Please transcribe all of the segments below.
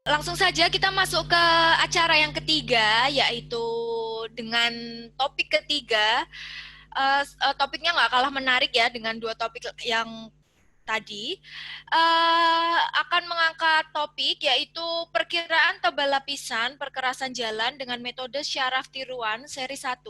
Langsung saja kita masuk ke acara yang ketiga, yaitu dengan topik ketiga. Topiknya nggak kalah menarik ya dengan dua topik yang tadi. Akan mengangkat topik yaitu perkiraan tebal lapisan perkerasan jalan dengan metode syaraf tiruan seri 1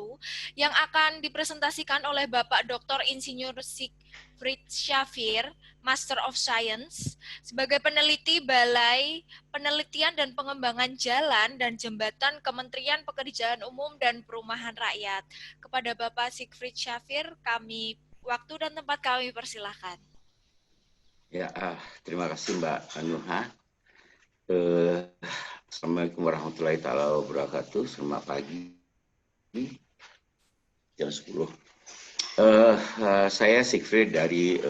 yang akan dipresentasikan oleh Bapak Dr. Insinyur Siegfried Syafir, Master of Science, sebagai peneliti Balai Penelitian dan Pengembangan Jalan dan Jembatan Kementerian Pekerjaan Umum dan Perumahan Rakyat. Kepada Bapak Siegfried Syafir, waktu dan tempat kami persilahkan. Ya, terima kasih Mbak Anuha. Eh, Assalamualaikum warahmatullahi taala wabarakatuh. Selamat pagi, jam 10. Saya Siegfried dari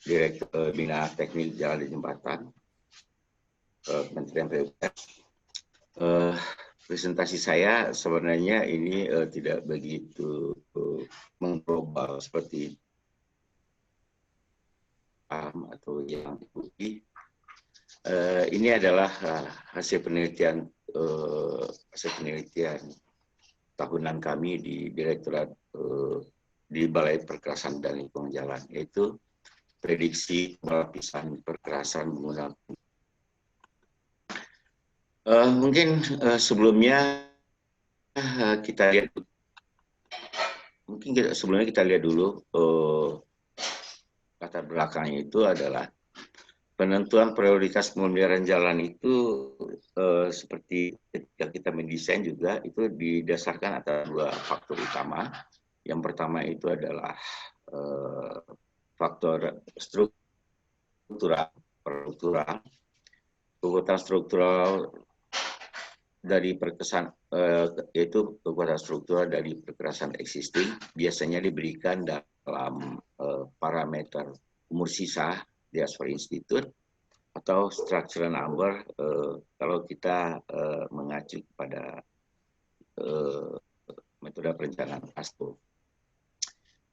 Direktur Bina Teknik Jalan dan Jembatan Kementerian PUPR. Presentasi saya sebenarnya ini tidak begitu mengglobal seperti atau yang diikuti. Ini adalah hasil penelitian tahunan kami di Direktorat di Balai Perkerasan dan Lingkungan Jalan, yaitu prediksi lapisan perkerasan menggunakan. Mungkin sebelumnya kita lihat, sebelumnya kita lihat dulu latar belakangnya itu adalah penentuan prioritas pemeliharaan jalan itu seperti ketika kita mendesain juga itu didasarkan atas dua faktor utama. Yang pertama itu adalah faktor struktural, kekuatan struktural dari yaitu kekuatan struktural dari perkerasan existing biasanya diberikan dalam parameter umur sisa di Asper Institute atau structural number kalau kita mengacu pada metode perencanaan ASTO.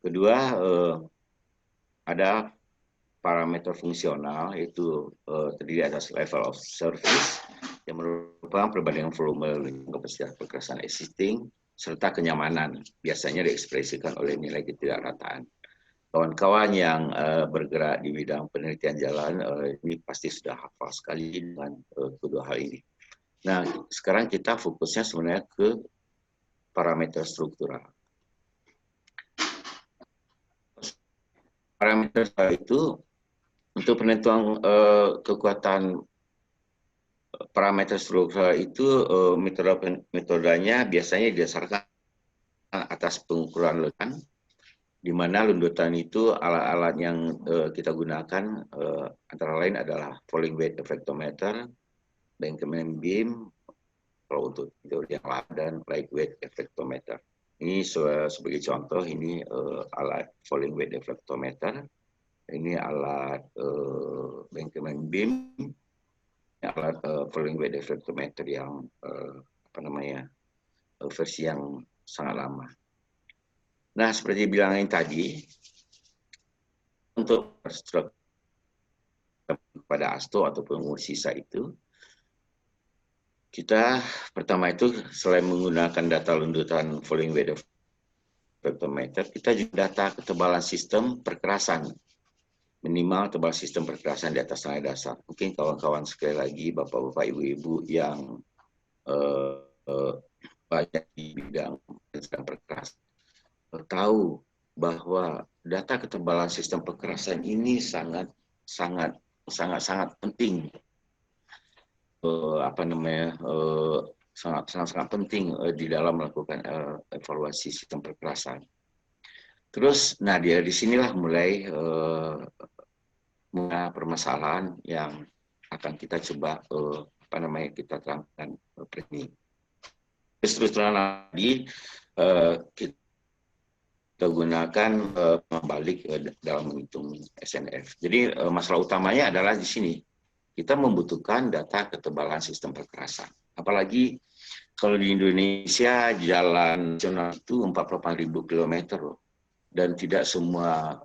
Kedua, ada parameter fungsional yaitu terdiri atas level of service yang merupakan perbandingan volume kapasitas perkerasan existing serta kenyamanan biasanya diekspresikan oleh nilai ketidakrataan. Kawan-kawan yang bergerak di bidang penelitian jalan ini pasti sudah hafal sekali dengan kedua hal ini. Nah, sekarang kita fokusnya sebenarnya ke parameter struktural. Parameter itu untuk penentuan kekuatan parameter struktural itu metodenya biasanya didasarkan atas pengukuran letusan, di mana lundutan itu alat-alat yang kita gunakan antara lain adalah falling weight effectometer, Bankman beam, kalau untuk teori yang lain, dan light weight effectometer. Ini sebagai contoh, ini alat falling weight effectometer, ini alat Bankman beam, alat falling weight effectometer yang versi yang sangat lama. Nah, seperti bilangin tadi, untuk pada ASTO ataupun umur sisa itu, kita pertama itu selain menggunakan data lundutan falling weight effectometer, kita juga data ketebalan sistem perkerasan, minimal tebal sistem perkerasan di atas nilai dasar. Mungkin kawan-kawan sekali lagi, bapak-bapak, ibu-ibu yang banyak di bidang perkerasan tahu bahwa data ketebalan sistem perkerasan ini sangat penting, sangat penting di dalam melakukan evaluasi sistem perkerasan. Terus, nah di sinilah mulai permasalahan yang akan kita coba kita terangkan ini. Struktural tadi kita gunakan membalik dalam menghitung SNF. Jadi masalah utamanya adalah di sini kita membutuhkan data ketebalan sistem perkerasan. Apalagi kalau di Indonesia jalan nasional itu 48.000 km loh, dan tidak semua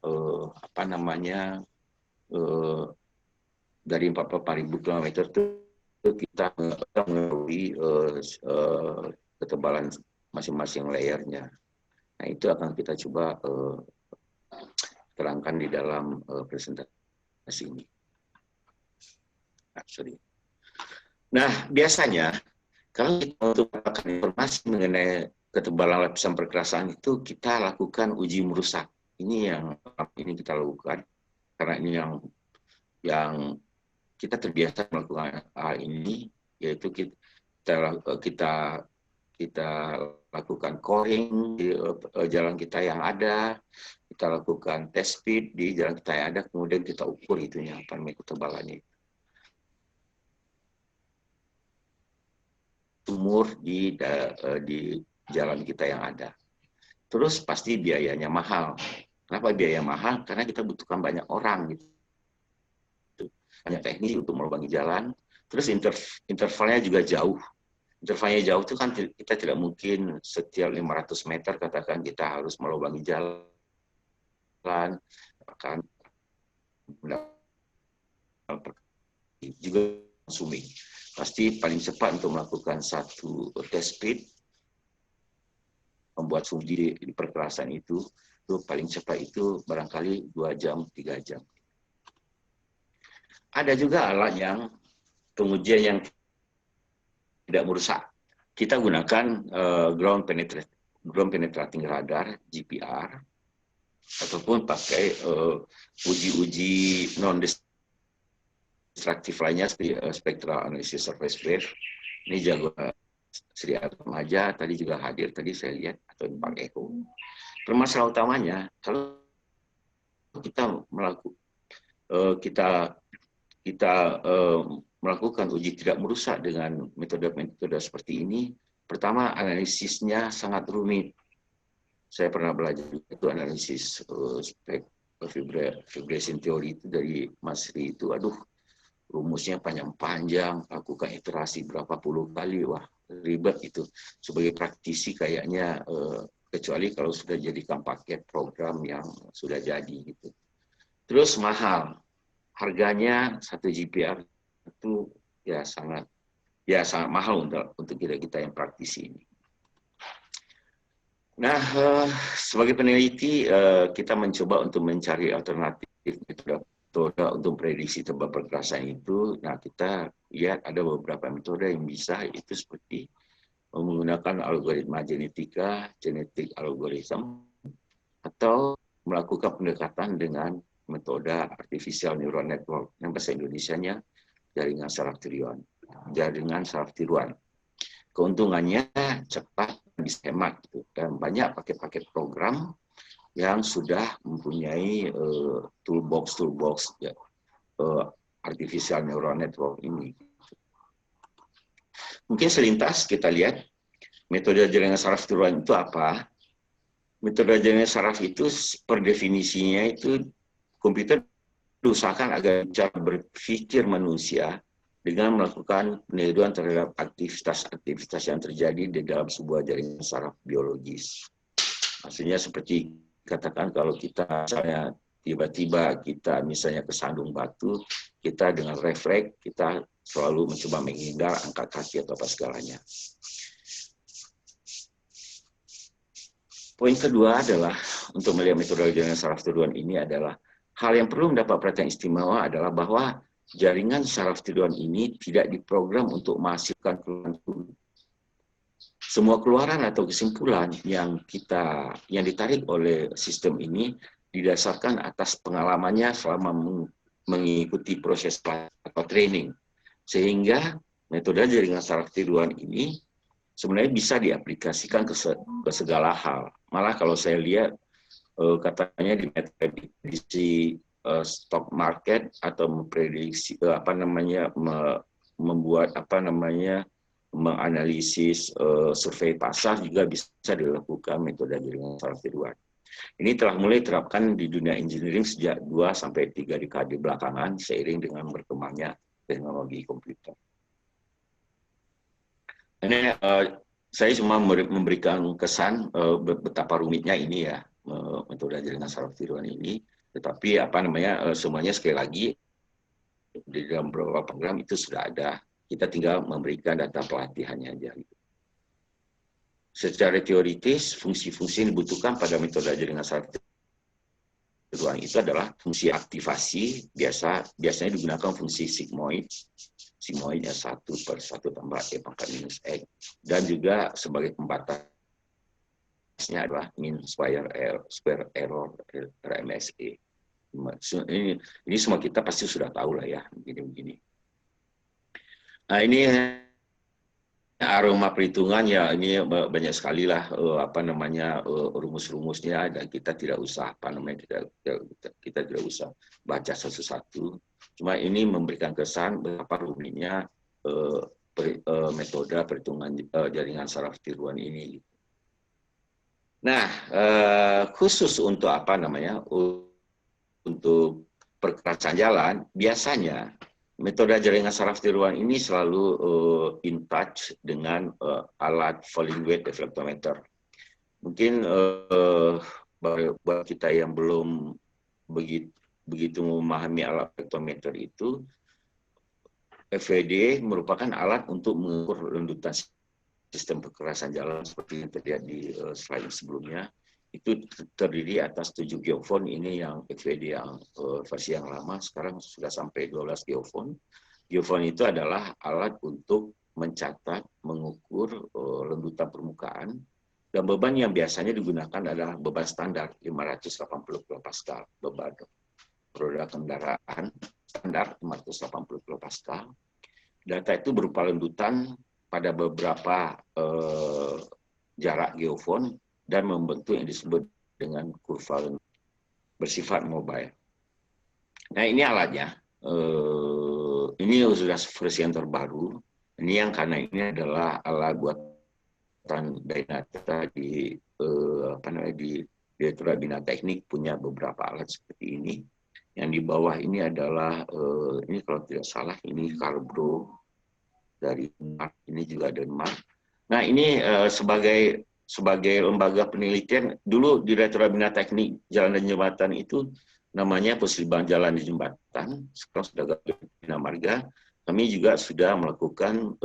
dari 44.000 km itu kita mengetahui ketebalan masing-masing layernya. Nah, itu akan kita coba terangkan di dalam presentasi ini. Nah, biasanya kalau kita untuk mendapatkan informasi mengenai ketebalan lapisan perkerasaan itu, kita lakukan uji merusak. Ini yang ini kita lakukan karena ini yang kita terbiasa melakukan hal ini, yaitu kita lakukan coring di jalan kita yang ada, kita lakukan test speed di jalan kita yang ada, kemudian kita ukur itunya apa namanya ketebalannya. Sumur di jalan kita yang ada. Terus pasti biayanya mahal. Kenapa biaya mahal? Karena kita butuhkan banyak orang gitu. Banyak teknis untuk melubangi jalan. Terus intervalnya juga jauh. Intervalnya jauh itu kan kita tidak mungkin setiap 500 meter katakan kita harus melubangi jalan. Akan juga consuming. Pasti paling cepat untuk melakukan satu test speed, membuat sumur di perkerasan itu paling cepat itu barangkali 2 jam, 3 jam. Ada juga alat yang pengujian yang tidak merusak. Kita gunakan ground penetrating radar, GPR, ataupun pakai uji-uji non-destruktif lainnya seperti spectral analysis surface wave. Ini jago Sri Atom aja tadi juga hadir, tadi saya lihat, atau Bang Eko. Permasalahan utamanya, kalau kita melakukan uji tidak merusak dengan metode-metode seperti ini, pertama analisisnya sangat rumit. Saya pernah belajar itu analisis vibration theory itu dari Mas Ri itu, aduh, rumusnya panjang-panjang, lakukan iterasi berapa puluh kali, wah ribet itu. Sebagai praktisi kayaknya kecuali kalau sudah jadikan paket program yang sudah jadi gitu. Terus mahal, harganya satu GPR itu ya sangat mahal untuk kita yang praktisi ini. Nah, sebagai peneliti kita mencoba untuk mencari alternatif metode untuk prediksi tebal perkerasan itu. Nah, kita lihat ada beberapa metode yang bisa, itu seperti menggunakan algoritma genetika, genetic algorithm, atau melakukan pendekatan dengan metode artificial neural network, yang bahasa Indonesianya jaringan saraf tiruan. Keuntungannya cepat, bisa hemat, dan banyak paket-paket program yang sudah mempunyai toolbox artificial neural network ini. Mungkin selintas kita lihat metode jaringan saraf tiruan itu apa. Metode jaringan saraf itu per definisinya itu komputer diusahakan agar bisa berpikir manusia dengan melakukan peniruan terhadap aktivitas yang terjadi di dalam sebuah jaringan saraf biologis. Maksudnya seperti katakan kalau kita misalnya tiba-tiba kita misalnya kesandung batu, kita dengan refleks kita selalu mencoba menghindar, angkat kaki atau apa segalanya. Poin kedua adalah untuk melihat metode jaringan saraf tiruan ini adalah hal yang perlu mendapat perhatian istimewa adalah bahwa jaringan saraf tiruan ini tidak diprogram untuk menghasilkan keluaran. Semua keluaran atau kesimpulan yang ditarik oleh sistem ini didasarkan atas pengalamannya selama mengikuti proses atau training. Sehingga metode jaringan saraf tiruan ini sebenarnya bisa diaplikasikan ke segala hal. Malah kalau saya lihat katanya di prediksi stock market atau memprediksi menganalisis survei pasar juga bisa dilakukan metode jaringan saraf tiruan. Ini telah mulai diterapkan di dunia engineering sejak 2-3 dekade belakangan seiring dengan berkembangnya teknologi komputer. Ini saya cuma memberikan kesan betapa rumitnya ini ya metode jaringan saraf tiruan ini, tetapi semuanya sekali lagi di dalam beberapa program itu sudah ada. Kita tinggal memberikan data pelatihannya aja. Secara teoritis, fungsi-fungsi yang dibutuhkan pada metode jaringan saraf tiruan itu adalah fungsi aktivasi, biasanya digunakan fungsi sigmoidnya 1/1 tambah E pangkat minus X, dan juga sebagai pembatasnya adalah mean square error RMSE. Ini semua kita pasti sudah tahu lah ya, begini-begini. Nah, ini aroma perhitungan ya, ini banyak sekali lah rumus-rumusnya, dan kita tidak usah kita tidak usah baca satu-satu. Cuma ini memberikan kesan betapa rumitnya metode perhitungan jaringan saraf tiruan ini. Nah, khusus untuk untuk perkerasan jalan, biasanya metode jaringan saraf tiruan ini selalu in touch dengan alat falling weight deflectometer. Mungkin buat kita yang belum begitu memahami alat deflectometer itu, FWD merupakan alat untuk mengukur rendutan sistem perkerasan jalan seperti yang terlihat di slide sebelumnya. Itu terdiri atas 7 geofon. Ini yang FWD yang versi yang lama, sekarang sudah sampai 12 geofon. Geofon itu adalah alat untuk mencatat, mengukur lendutan permukaan, dan beban yang biasanya digunakan adalah beban standar 580 kPa, beban roda kendaraan standar 580 kPa. Data itu berupa lendutan pada beberapa jarak geofon dan membentuk yang disebut dengan kurva bersifat mobile. Nah, ini alatnya. Ini sudah versi yang terbaru. Ini yang karena ini adalah alat buatan Dynata di Direktorat Bina Teknik punya beberapa alat seperti ini. Yang di bawah ini adalah ini kalau tidak salah ini Carbro dari Denmark, ini juga Denmark. Nah, ini sebagai lembaga penelitian, dulu Direktorat Bina Teknik Jalan dan Jembatan itu namanya Puslitbang Jalan dan Jembatan, sekarang sudah Bina Marga. Kami juga sudah melakukan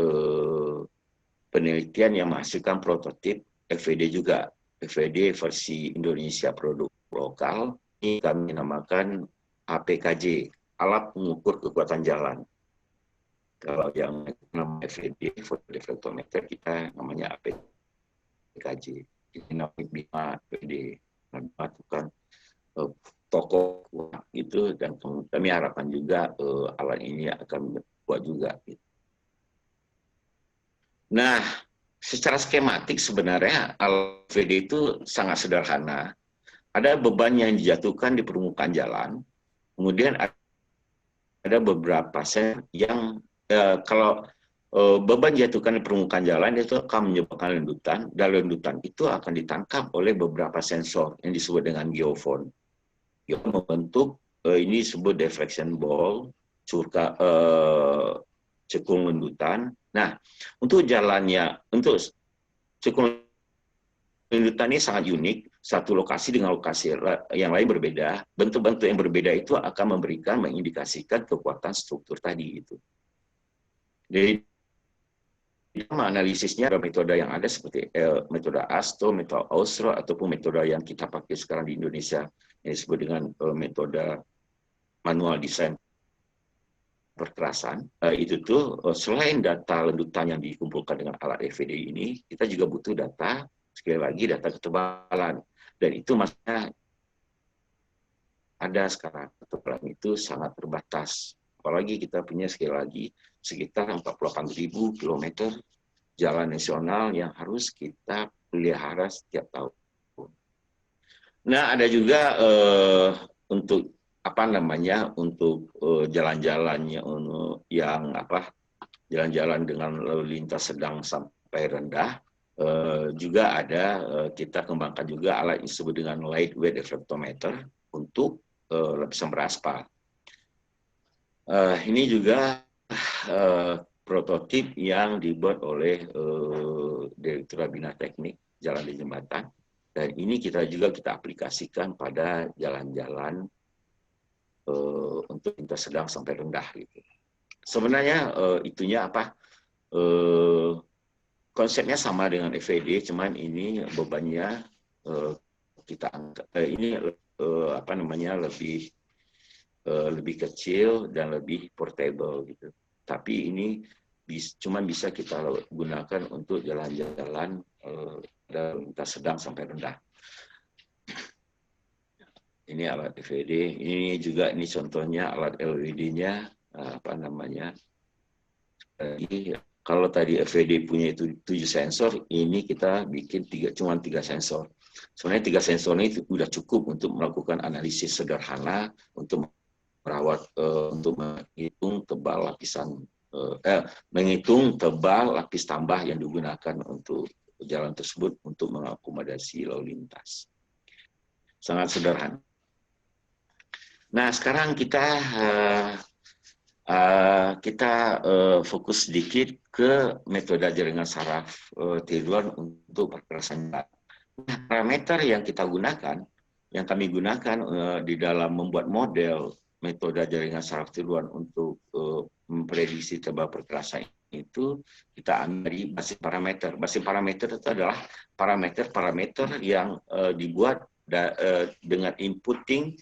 penelitian yang menghasilkan prototip FWD juga, FWD versi Indonesia produk lokal. Ini kami namakan APKJ, alat mengukur kekuatan jalan. Kalau yang nama FWD, deflectometer, kita namanya APKJ. Ini namanya BIMA FWD. Melakukan toko itu, dan kami harapkan juga alat ini akan buat juga. Nah, secara skematik sebenarnya alat FWD itu sangat sederhana. Ada beban yang dijatuhkan di permukaan jalan, kemudian ada beberapa sen yang kalau beban dijatuhkan di permukaan jalan itu akan menyebabkan lendutan, dan lendutan itu akan ditangkap oleh beberapa sensor yang disebut dengan geofon. Geofon membentuk ini disebut deflection ball, cekung lendutan. Nah, untuk cekung lendutan ini sangat unik. Satu lokasi dengan lokasi yang lain berbeda. Bentuk-bentuk yang berbeda itu akan mengindikasikan kekuatan struktur tadi itu. Jadi analisisnya ada metode yang ada seperti metode ASTO, metode AUSTRO, ataupun metode yang kita pakai sekarang di Indonesia yang disebut dengan metode manual design perkerasan. Itu tuh selain data lendutan yang dikumpulkan dengan alat FWD ini, kita juga butuh data, sekali lagi data ketebalan. Dan itu maksudnya ada sekarang, ketebalan itu sangat terbatas. Apalagi kita punya sekali lagi sekitar 48.000 km jalan nasional yang harus kita pelihara setiap tahun. Nah, ada juga untuk untuk jalan-jalannya yang jalan-jalan dengan lalu lintas sedang sampai rendah, juga ada kita kembangkan juga alat yang disebut dengan lightweight deflectometer untuk lapisan beraspal. Ini juga prototip yang dibuat oleh Direktorat Bina Teknik Jalan dan Jembatan, dan ini kita aplikasikan pada jalan-jalan untuk lintas sedang sampai rendah gitu. Sebenarnya itunya apa? Konsepnya sama dengan FED, cuman ini bebannya kita angkat ini apa namanya lebih kecil dan lebih portable gitu. Tapi ini cuma bisa kita gunakan untuk jalan-jalan dari lintas sedang sampai rendah. Ini alat FED, ini juga ini contohnya alat LED-nya apa namanya. Kalau tadi FED punya itu 7 sensor, ini kita bikin cuma 3 sensor. Sebenarnya 3 sensor ini sudah cukup untuk melakukan analisis sederhana untuk merawat untuk menghitung tebal lapis tambah yang digunakan untuk jalan tersebut untuk mengakomodasi lalu lintas. Sangat sederhana. Nah, sekarang kita fokus sedikit ke metode jaringan saraf tiruan untuk perkerasan jarak. Nah, parameter yang kami gunakan di dalam membuat model metode jaringan saraf tiruan untuk memprediksi tebal perkerasan itu kita ambil dari basis parameter. Basis parameter itu adalah parameter-parameter yang dibuat dengan inputting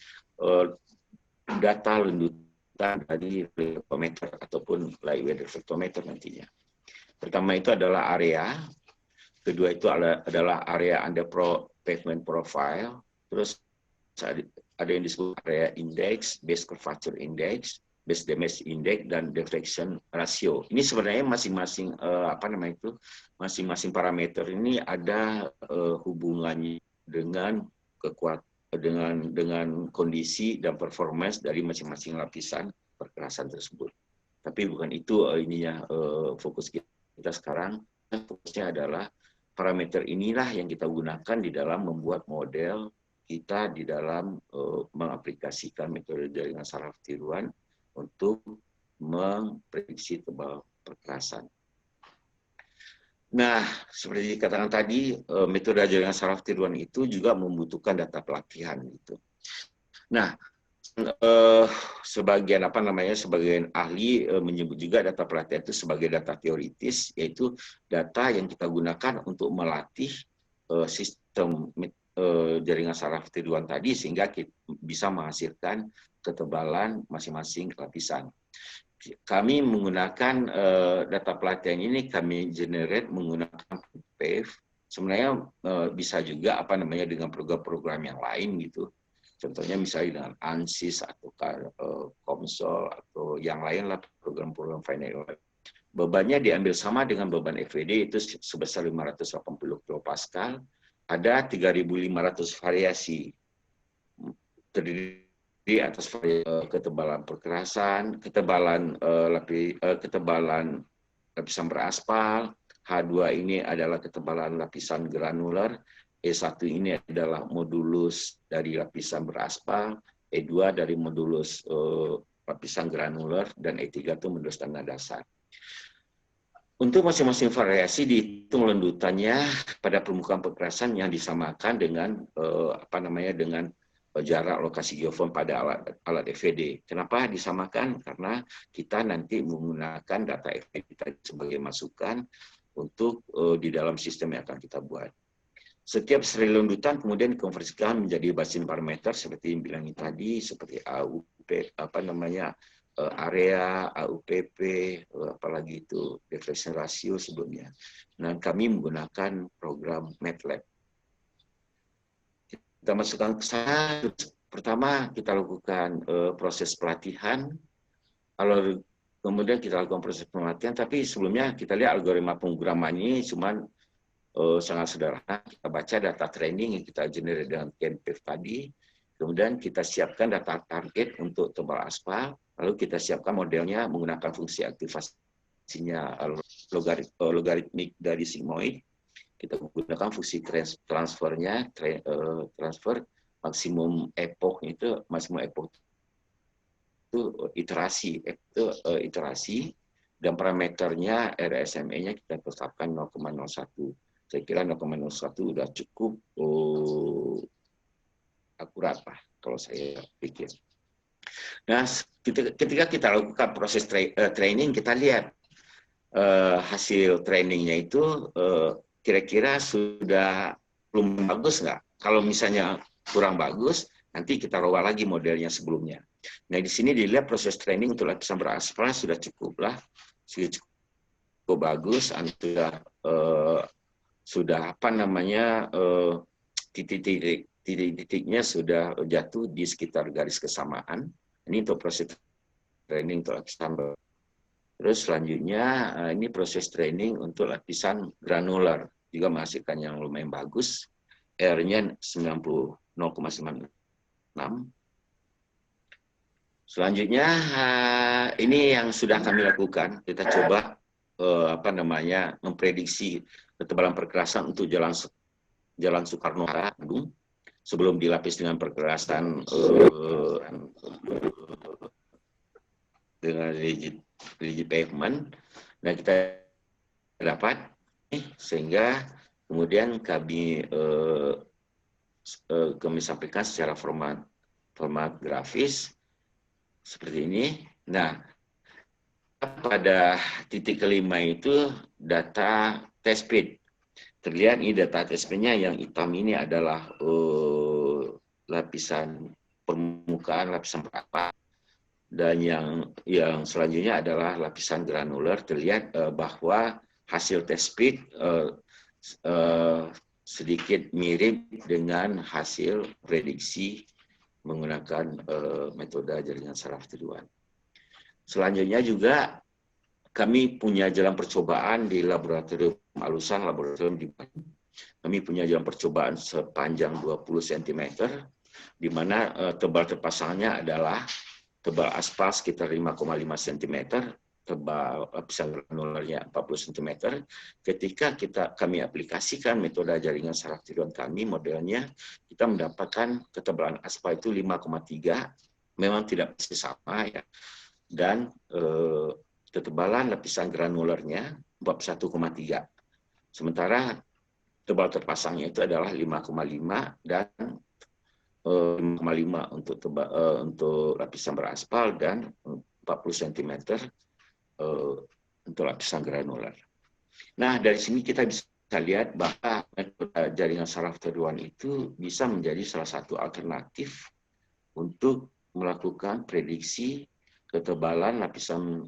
data lendutan dari reflektometer ataupun light wave reflektometer nantinya. Pertama itu adalah area, kedua itu adalah area under pavement profile, terus ada yang disebut area index, base curvature index, base damage index, dan deflection ratio. Ini sebenarnya masing-masing masing-masing parameter ini ada hubungannya dengan dengan kondisi dan performance dari masing-masing lapisan perkerasan tersebut. Tapi bukan itu fokus kita sekarang. Fokusnya adalah parameter inilah yang kita gunakan di dalam membuat model kita di dalam mengaplikasikan metode jaringan saraf tiruan untuk memprediksi tebal perkerasan. Nah, seperti dikatakan tadi, metode jaringan saraf tiruan itu juga membutuhkan data pelatihan gitu. Nah, sebagian ahli menyebut juga data pelatihan itu sebagai data teoritis, yaitu data yang kita gunakan untuk melatih sistem jaringan saraf tiruan tadi sehingga kita bisa menghasilkan ketebalan masing-masing lapisan. Kami menggunakan data pelatihan ini kami generate menggunakan PAVE. Sebenarnya bisa juga dengan program-program yang lain gitu. Contohnya misalnya dengan ANSYS atau Komsol atau yang lain lah program-program final. Bebannya diambil sama dengan beban FED itu sebesar 580 kPa. Ada 3.500 variasi terdiri di atas ketebalan perkerasan, ketebalan lapisan beraspal, H2 ini adalah ketebalan lapisan granular, E1 ini adalah modulus dari lapisan beraspal, E2 dari modulus lapisan granular, dan E3 itu modulus tanah dasar. Untuk masing-masing variasi dihitung lendutannya pada permukaan perkerasan yang disamakan dengan dengan jarak lokasi geoform pada alat FED. Kenapa disamakan? Karena kita nanti menggunakan data FED sebagai masukan untuk di dalam sistem yang akan kita buat. Setiap seri lendutan kemudian dikonversikan menjadi basis parameter seperti yang bilangin tadi, seperti AUP, area, AUPP, apalagi itu deflection ratio sebelumnya. Nah, kami menggunakan program MATLAB. Kita masukkan ke sana. Pertama kita lakukan proses pelatihan, kemudian kita lakukan proses pelatihan. Tapi sebelumnya kita lihat algoritma pemrogramannya cuman sangat sederhana. Kita baca data training yang kita generate dengan CAMPAVE tadi, kemudian kita siapkan data target untuk tebal aspal, lalu kita siapkan modelnya menggunakan fungsi aktivasinya logaritmik dari sigmoid. Kita menggunakan fungsi transfernya, transfer maksimum epoch itu iterasi, dan parameternya RSME-nya kita tetapkan 0,01. Saya kira 0,01 sudah cukup akurat lah kalau saya pikir. Nah, ketika kita lakukan proses training, kita lihat hasil trainingnya itu kira-kira sudah belum bagus nggak? Kalau misalnya kurang bagus, nanti kita roba lagi modelnya sebelumnya. Nah, di sini dilihat proses training untuk lapisan beraspal sudah cukup bagus, sudah apa namanya titik-titiknya sudah jatuh di sekitar garis kesamaan. Ini untuk proses training untuk lapisan. Terus selanjutnya ini proses training untuk lapisan granular, juga menghasilkan yang lumayan bagus. R-nya 0,96. Selanjutnya ini yang sudah kami lakukan, kita coba memprediksi ketebalan perkerasan untuk jalan Soekarno-Hatta Bandung sebelum dilapis dengan perkerasan dengan rigid pavement. Nah, kita dapat sehingga kemudian kami sampaikan secara format grafis seperti ini. Nah, pada titik kelima itu data test bed. Terlihat ini data test bednya, yang hitam ini adalah lapisan permukaan, lapisan perapa, dan yang selanjutnya adalah lapisan granular. Terlihat bahwa hasil test bed sedikit mirip dengan hasil prediksi menggunakan metode jaringan saraf tiduan. Selanjutnya juga kami punya jalan percobaan di laboratorium alusan, laboratorium di Bandung. Kami punya jalan percobaan sepanjang 20 cm, di mana tebal terpasangnya adalah tebal aspal sekitar 5,5 cm, tebal lapisan granularnya 40 cm. Ketika kami aplikasikan metode jaringan saraf tiduan kami, modelnya, kita mendapatkan ketebalan aspal itu 5,3, memang tidak pasti sama ya, dan ketebalan lapisan granularnya 41,3. Sementara tebal terpasangnya itu adalah 5,5 dan 5,5 untuk lapisan beraspal dan 40 cm untuk lapisan granular. Nah, dari sini kita bisa lihat bahwa metode jaringan saraf tiduan itu bisa menjadi salah satu alternatif untuk melakukan prediksi ketebalan lapisan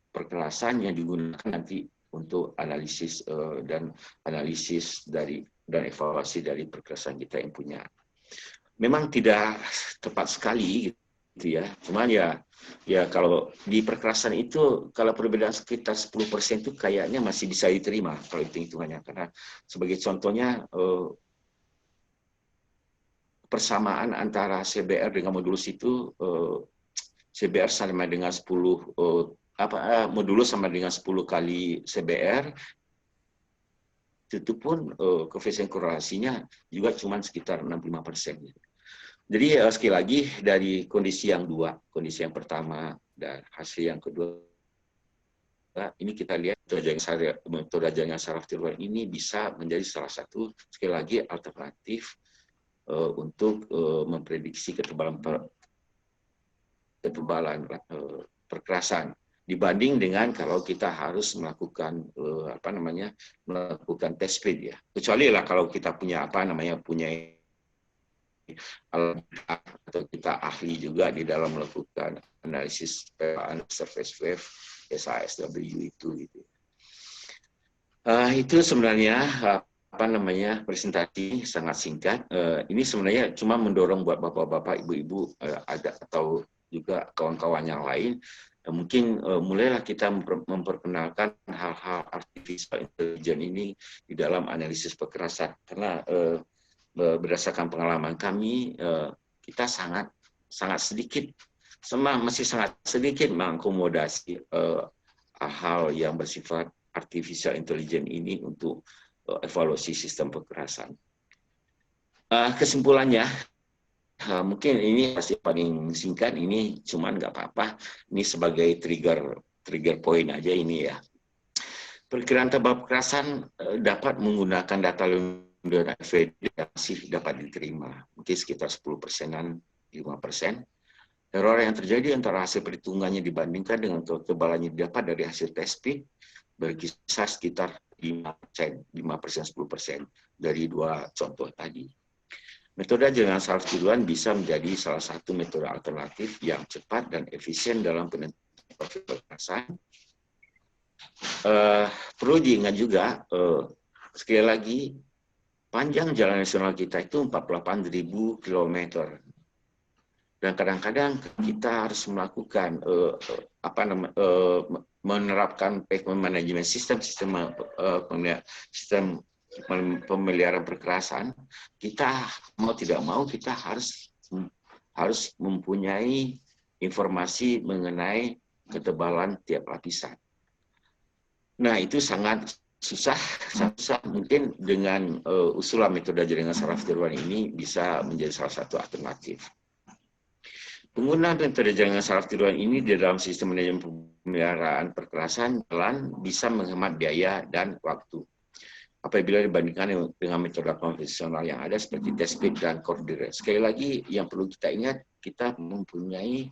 perkerasan yang digunakan nanti untuk analisis dan evaluasi dari perkerasan kita yang punya. Memang tidak tepat sekali gitu ya. Cuman ya kalau di perkerasan itu kalau perbedaan sekitar 10% itu kayaknya masih bisa diterima kalau hitung-hitungannya, karena sebagai contohnya persamaan antara CBR dengan modulus itu CBR sama dengan 10 modulus sama dengan 10 kali CBR, itu pun koefisien korelasinya juga cuma sekitar 65%. Jadi sekali lagi dari kondisi yang dua, kondisi yang pertama dan hasil yang kedua, ini kita lihat metode jaringan saraf tiduan ini bisa menjadi salah satu, sekali lagi, alternatif untuk memprediksi ketebalan perkerasan dibanding dengan kalau kita harus melakukan melakukan test bed ya. Kecuali lah kalau kita punya punya atau kita ahli juga di dalam melakukan analisis surface wave SASW itu gitu. Itu sebenarnya presentasi sangat singkat. Ini sebenarnya cuma mendorong buat bapak-bapak, ibu-ibu atau juga kawan-kawan yang lain, mungkin mulailah kita memperkenalkan hal-hal artificial intelligence ini di dalam analisis perkerasan, karena berdasarkan pengalaman kami, kita masih sangat sedikit mengakomodasi hal yang bersifat artificial intelligence ini untuk evaluasi sistem perkerasan. Kesimpulannya, mungkin ini masih paling singkat, ini cuman nggak apa-apa, ini sebagai trigger point aja ini ya. Perkiraan tebal perkerasan dapat menggunakan data London FED yang masih dapat diterima, mungkin sekitar 10%-an, 5%. Error yang terjadi antara hasil perhitungannya dibandingkan dengan ketebalannya didapat dari hasil test pit berkisar sekitar 5%, 5%, 10% dari dua contoh tadi. Metode jaringan saraf tiruan bisa menjadi salah satu metode alternatif yang cepat dan efisien dalam penentuan profil perkerasan. Perlu diingat juga, sekali lagi, panjang jalan nasional kita itu 48.000 km. Dan kadang-kadang kita harus melakukan menerapkan manajemen sistem pemeliharaan perkerasan. Kita mau tidak mau kita harus mempunyai informasi mengenai ketebalan tiap lapisan. Nah, itu sangat susah mungkin dengan usulan metode jaringan saraf tiruan ini bisa menjadi salah satu alternatif. Penggunaan metode jaringan saraf tiruan ini di dalam sistem manajemen pemeliharaan perkerasan jalan bisa menghemat biaya dan waktu apabila dibandingkan dengan metode konvensional yang ada seperti test pit dan coordinate. Sekali lagi yang perlu kita ingat, kita mempunyai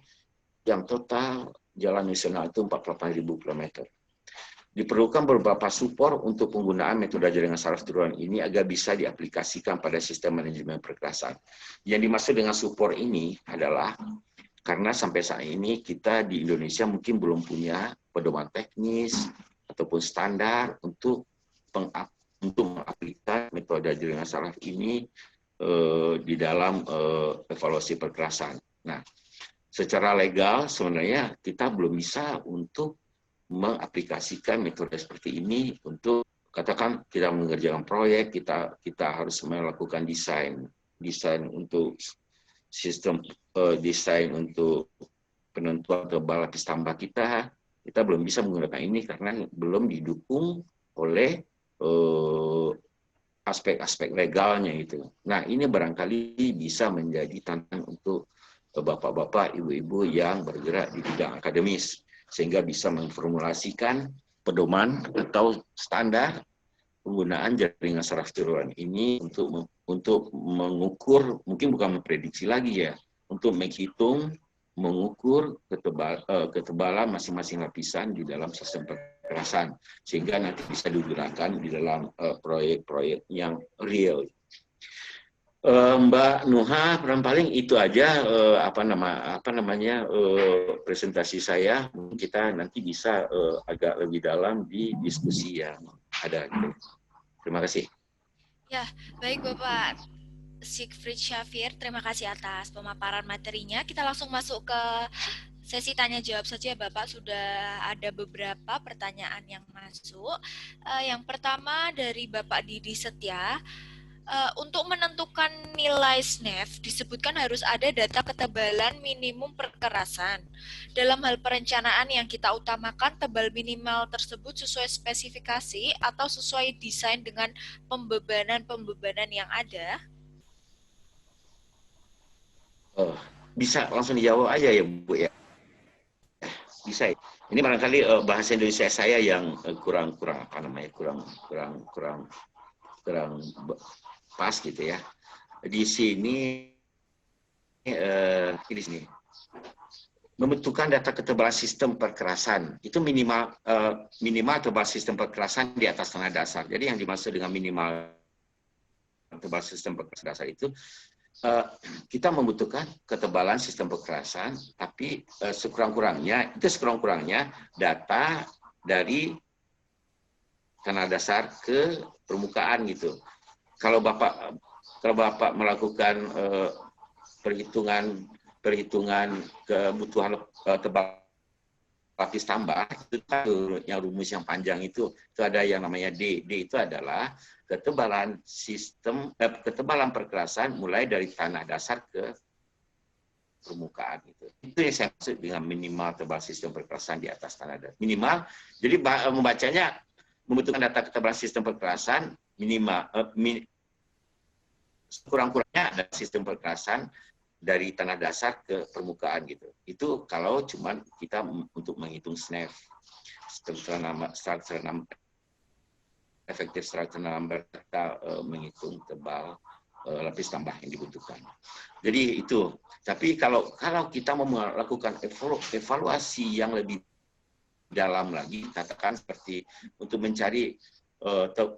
yang total jalan nasional itu 48.000 km. Diperlukan beberapa support untuk penggunaan metode jaringan saraf tiruan ini agar bisa diaplikasikan pada sistem manajemen perkerasan. Yang dimaksud dengan support ini adalah karena sampai saat ini kita di Indonesia mungkin belum punya pedoman teknis ataupun standar untuk mengaplikasikan metode jaringan saraf ini di dalam evaluasi perkerasan. Nah, secara legal sebenarnya kita belum bisa untuk mengaplikasikan metode seperti ini untuk katakan kita mengerjakan proyek, kita harus melakukan desain untuk sistem desain untuk penentuan tebal lapis tambah kita belum bisa menggunakan ini karena belum didukung oleh aspek-aspek legalnya itu. Nah, ini barangkali bisa menjadi tantangan untuk bapak-bapak, ibu-ibu yang bergerak di bidang akademis sehingga bisa memformulasikan pedoman atau standar penggunaan jaringan saraf tiruan ini untuk mengukur, mungkin bukan memprediksi lagi ya, untuk menghitung, mengukur ketebalan masing-masing lapisan di dalam sistem perkerasan, sehingga nanti bisa digunakan di dalam proyek-proyek yang real. Mbak Nuha, paling itu aja presentasi saya. Kita nanti bisa agak lebih dalam di diskusi yang ada. Terima kasih. Ya, baik Bapak Siegfried Syafir, terima kasih atas pemaparan materinya. Kita langsung masuk ke sesi tanya jawab saja Bapak. Sudah ada beberapa pertanyaan yang masuk. Yang pertama dari Bapak Didi Setia. Untuk menentukan nilai SNEF disebutkan harus ada data ketebalan minimum perkerasan. Dalam hal perencanaan yang kita utamakan, tebal minimal tersebut sesuai spesifikasi atau sesuai desain dengan pembebanan yang ada? Bisa langsung dijawab aja ya Bu ya. Bisa. Ini barangkali bahasa Indonesia saya yang kurang pas gitu ya. Di sini membentukkan data ketebalan sistem perkerasan itu minimal tebal sistem perkerasan di atas tanah dasar. Jadi yang dimaksud dengan minimal tebal sistem perkerasan dasar itu kita membutuhkan ketebalan sistem perkerasan, tapi sekurang-kurangnya data dari tanah dasar ke permukaan gitu. Kalau Bapak melakukan perhitungan kebutuhan tebal lapis tambah, itu yang rumus yang panjang itu ada yang namanya D. D itu adalah ketebalan ketebalan perkerasan mulai dari tanah dasar ke permukaan itu. Itu yang saya maksud dengan minimal tebal sistem perkerasan di atas tanah dasar. Minimal, jadi membacanya membutuhkan data ketebalan sistem perkerasan minimal kurang-kurangnya ada sistem perkerasan dari tanah dasar ke permukaan gitu. Itu kalau cuman kita untuk menghitung SNEF, efektif structure number, kita menghitung tebal lapis tambah yang dibutuhkan. Jadi itu Tapi kalau kita mau melakukan evaluasi yang lebih dalam lagi, katakan seperti untuk mencari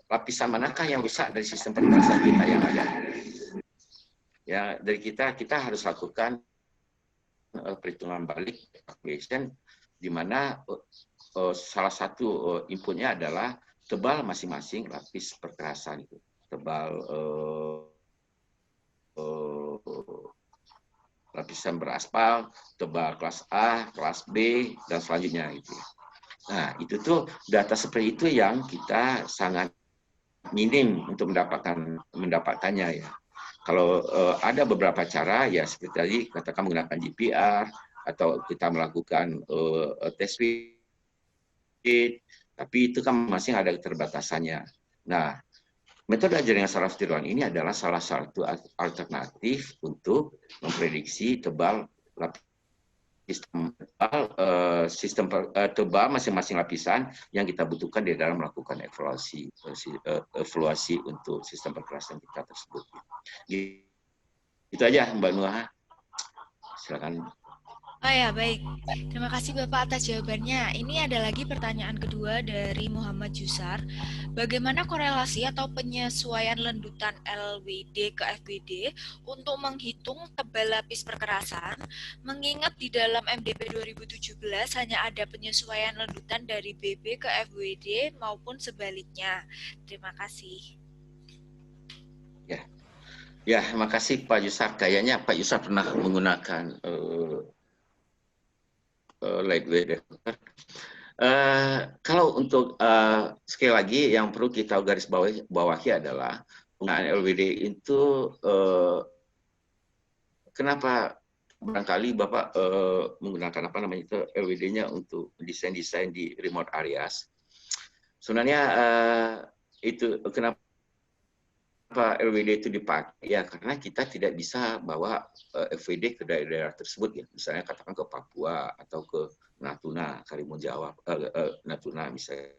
lapisan manakah yang rusak dari sistem perkerasan kita yang ada. Ya, dari kita harus lakukan perhitungan balik evaluation, di mana salah satu inputnya adalah tebal masing-masing lapis perkerasan itu. Tebal lapisan beraspal, tebal kelas A, kelas B, dan selanjutnya gitu. Nah, itu tuh data seperti itu yang kita sangat minim untuk mendapatkannya ya. Kalau ada beberapa cara ya seperti tadi katakan menggunakan GPR atau kita melakukan test fit, tapi itu kan masih ada keterbatasannya. Nah, metode jaringan saraf tiroid ini adalah salah satu alternatif untuk memprediksi tebal sistem tebal masing-masing lapisan yang kita butuhkan di dalam melakukan evaluasi untuk sistem perkerasan kita tersebut. Itu aja Mbak Nuha. Silakan. Oh ya, baik. Terima kasih Bapak atas jawabannya. Ini ada lagi pertanyaan kedua dari Muhammad Jusar. Bagaimana korelasi atau penyesuaian lendutan LWD ke FWD untuk menghitung tebal lapis perkerasan, mengingat di dalam MDP 2017 hanya ada penyesuaian lendutan dari BB ke FWD maupun sebaliknya. Terima kasih. Ya, terima kasih Pak Yusar. Kayaknya Pak Yusar pernah menggunakan lightweight. Kalau untuk sekali lagi yang perlu kita garis bawahi adalah penggunaan LWD itu kenapa barangkali Bapak menggunakan apa namanya itu LWD-nya untuk desain-desain di remote areas. Sebenarnya itu kenapa LWD itu dipakai? Ya karena kita tidak bisa bawa FWD ke daerah-daerah tersebut ya, misalnya katakan ke Papua atau ke Natuna, Karimun Jawa, Natuna misalnya.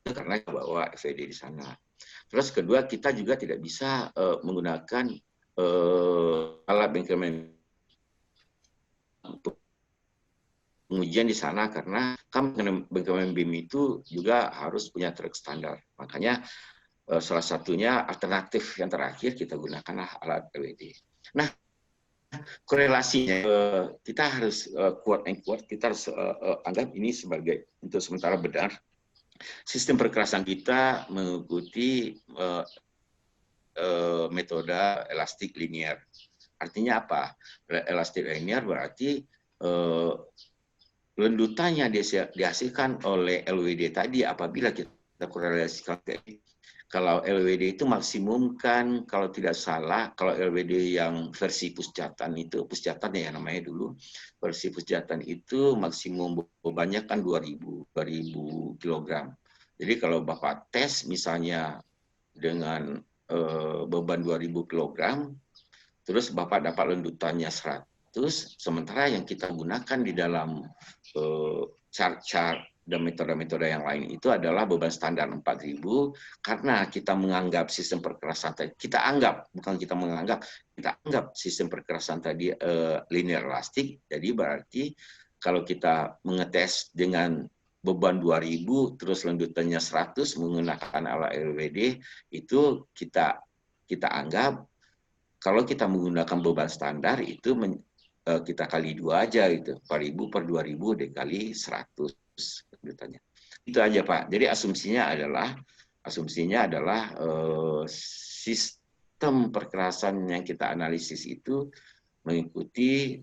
Itu karena bawa FWD di sana. Terus kedua kita juga tidak bisa menggunakan alat bengkel pengujian di sana karena kan bengkel BIM itu juga harus punya truk standar. Makanya salah satunya alternatif yang terakhir kita gunakanlah alat LWD. Nah, korelasinya kita harus quote and quote, kita harus anggap ini sebagai untuk sementara benar. Sistem perkerasan kita mengikuti metode elastik linear. Artinya apa? Elastik linear berarti lendutannya dihasilkan oleh LWD tadi apabila kita korelasikan kalau LWD itu maksimum kan kalau tidak salah kalau LWD yang versi Pusjatan itu Pusjatan ya namanya dulu versi Pusjatan itu maksimum bebannya kan 2000 kg. Jadi kalau Bapak tes misalnya dengan beban 2000 kg terus Bapak dapat lendutannya 100 sementara yang kita gunakan di dalam chart-chart dan metode-metode yang lain itu adalah beban standar 4000 karena kita menganggap sistem perkerasan tadi kita anggap sistem perkerasan tadi linear elastik. Jadi berarti kalau kita mengetes dengan beban 2000 terus lendutannya 100 menggunakan alat LWD itu kita anggap kalau kita menggunakan beban standar itu kita kali 2 aja gitu. 4000 per 2000 dikali 100 lendutannya. Itu aja Pak. Jadi asumsinya adalah sistem perkerasan yang kita analisis itu mengikuti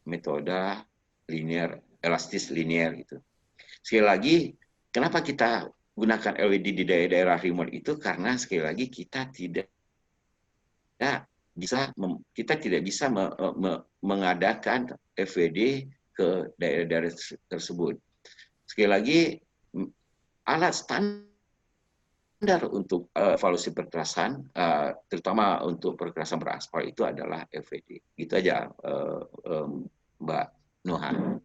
metode linear, elastis linear gitu. Sekali lagi, kenapa kita gunakan LWD di daerah-daerah remote itu karena sekali lagi kita tidak bisa mengadakan FWD ke daerah-daerah tersebut. Sekali lagi, alat standar untuk evaluasi perkerasan, terutama untuk perkerasan beraspal itu adalah FWD. Gitu aja, Mbak Nuhan.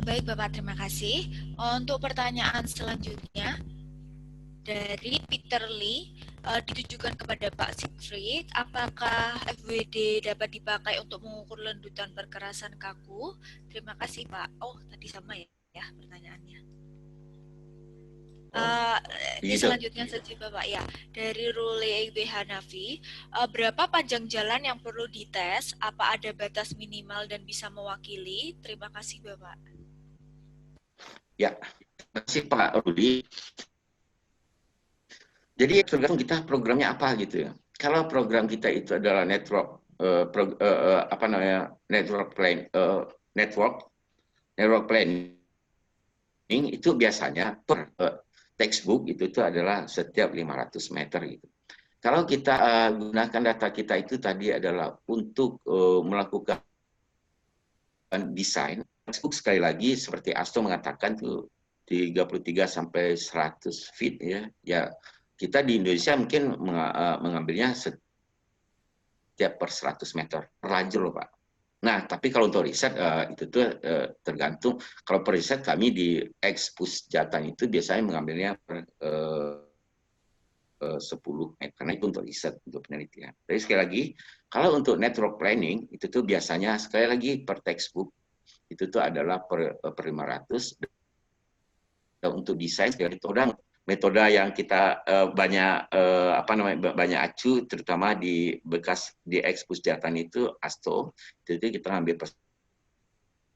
Baik Bapak, terima kasih. Untuk pertanyaan selanjutnya dari Peter Lee. ditujukan kepada Pak Siegfried. Apakah FWD dapat dipakai untuk mengukur lendutan perkerasan kaku? Terima kasih Pak. Oh, tadi sama ya pertanyaannya. Ini Begitu. selanjutnya saja Bapak ya. Dari Rule B Hanafi, berapa panjang jalan yang perlu dites? Apa ada batas minimal dan bisa mewakili? Terima kasih Bapak. Ya, terima kasih Pak Rudi. Jadi tergantung kita programnya apa gitu ya. Kalau program kita itu adalah network network planning itu biasanya per textbook itu adalah setiap 500 meter gitu. Kalau kita gunakan data kita itu tadi adalah untuk melakukan desain, textbook sekali lagi seperti Asto mengatakan tuh 33 sampai 100 feet ya. Ya kita di Indonesia mungkin mengambilnya setiap per 100 meter per lajur loh Pak. Nah, tapi kalau untuk riset itu tuh tergantung. Kalau per riset kami di Expusjatan itu biasanya mengambilnya per 10 meter. Karena itu untuk riset, untuk penelitian. Jadi sekali lagi, kalau untuk network planning itu tuh biasanya sekali lagi per textbook itu tuh adalah per 500. Dan untuk desain sekali lagi metode yang kita banyak acu terutama di bekas di Expusjatan itu Asto itu kita ambil per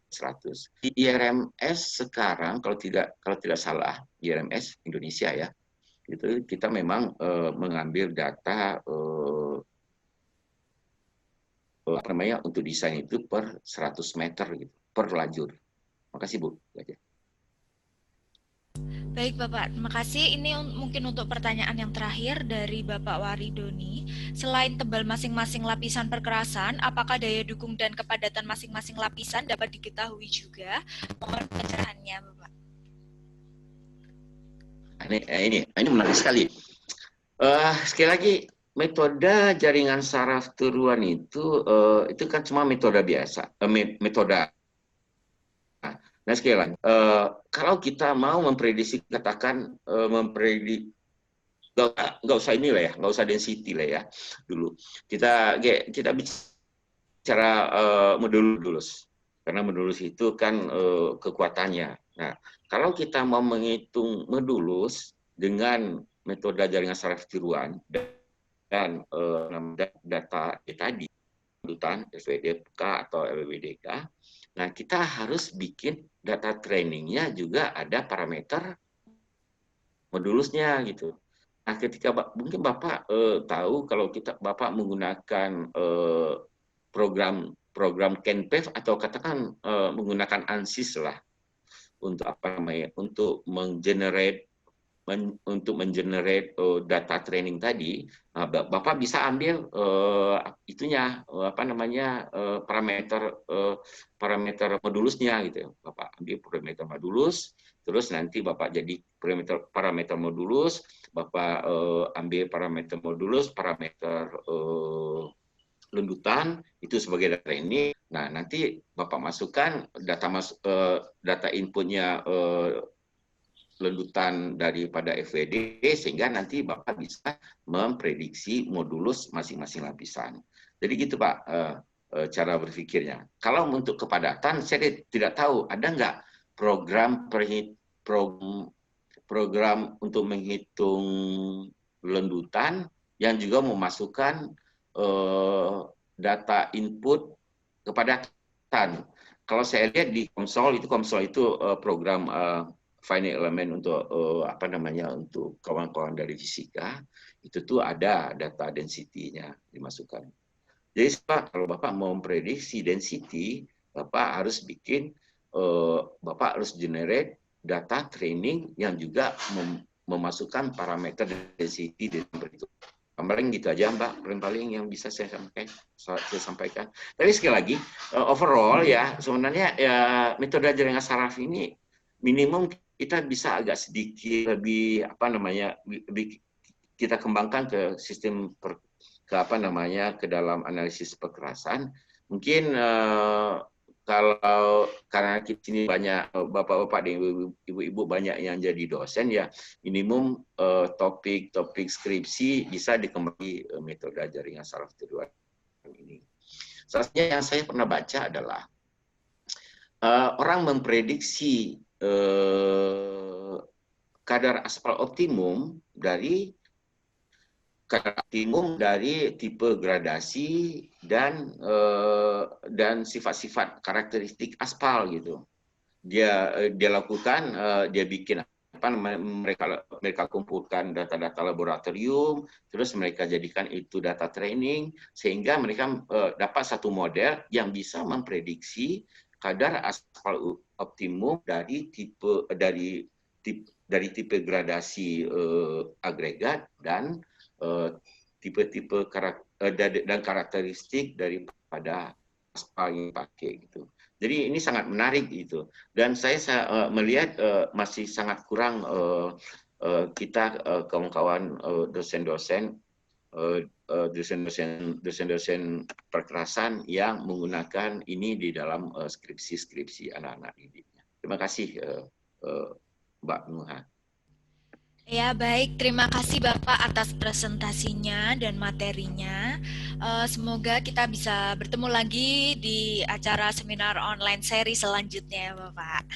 100. Di IRMS sekarang kalau tidak salah IRMS Indonesia ya itu kita memang mengambil data untuk desain itu per 100 meter gitu per lajur. Makasih Bu. Baik Bapak, terima kasih. Ini mungkin untuk pertanyaan yang terakhir dari Bapak Waridoni. Selain tebal masing-masing lapisan perkerasan, apakah daya dukung dan kepadatan masing-masing lapisan dapat diketahui juga? Mohon pencerahannya Bapak. Ini menarik sekali. Sekali lagi, metode jaringan saraf tiruan itu kan cuma metode biasa, metode. Nah sekali lagi, kalau kita mau memprediksi, katakan memprediksi, nggak usah ini lah ya, nggak usah density lah ya dulu. Kita bicara modulus, karena modulus itu kan kekuatannya. Nah, kalau kita mau menghitung modulus dengan metode jaringan saraf tiruan dan data tadi, lanjutan FWDK atau LWDK, nah kita harus bikin data trainingnya juga ada parameter modulusnya gitu. Nah, ketika mungkin Bapak tahu kalau Bapak menggunakan program CanPath atau katakan menggunakan ANSYS lah untuk menggenerate data training tadi, Bapak bisa ambil parameter modulusnya gitu ya. Bapak ambil parameter modulus, terus nanti Bapak jadi parameter modulus, Bapak ambil parameter modulus, parameter lendutan itu sebagai data training. Nah, nanti Bapak masukkan data inputnya lendutan daripada FWD sehingga nanti Bapak bisa memprediksi modulus masing-masing lapisan. Jadi gitu Pak cara berpikirnya. Kalau untuk kepadatan saya tidak tahu ada nggak program untuk menghitung lendutan yang juga memasukkan data input kepadatan. Kalau saya lihat di konsol itu program finite element untuk untuk kawan-kawan dari fisika itu tuh ada data density-nya dimasukkan. Jadi kalau Bapak mau memprediksi density, Bapak harus generate data training yang juga memasukkan parameter density di dalam itu. Paling gitu aja Mbak, paling yang bisa saya sampaikan. Tapi sekali lagi, overall ya sebenarnya ya metode jaringan saraf ini minimum kita bisa agak sedikit lebih kita kembangkan ke sistem ke dalam analisis perkerasan. Mungkin kalau karena di sini banyak bapak-bapak dan ibu-ibu banyak yang jadi dosen ya, minimum topik-topik skripsi bisa dikembali metode jaringan saraf tiduran ini. Salah satunya yang saya pernah baca adalah orang memprediksi kadar aspal optimum dari tipe gradasi dan sifat-sifat karakteristik aspal gitu. Dia lakukan, dia bikin apa namanya, mereka kumpulkan data-data laboratorium, terus mereka jadikan itu data training sehingga mereka dapat satu model yang bisa memprediksi kadar aspal optimum dari tipe gradasi agregat dan tipe-tipe dan karakteristik daripada aspal yang dipakai gitu. Jadi ini sangat menarik gitu. Dan saya melihat masih sangat kurang kita kawan-kawan dosen-dosen perkerasan yang menggunakan ini di dalam skripsi-skripsi anak-anak didiknya. Terima kasih Mbak Nuha. Ya, baik. Terima kasih Bapak atas presentasinya dan materinya. Semoga kita bisa bertemu lagi di acara seminar online seri selanjutnya, Bapak.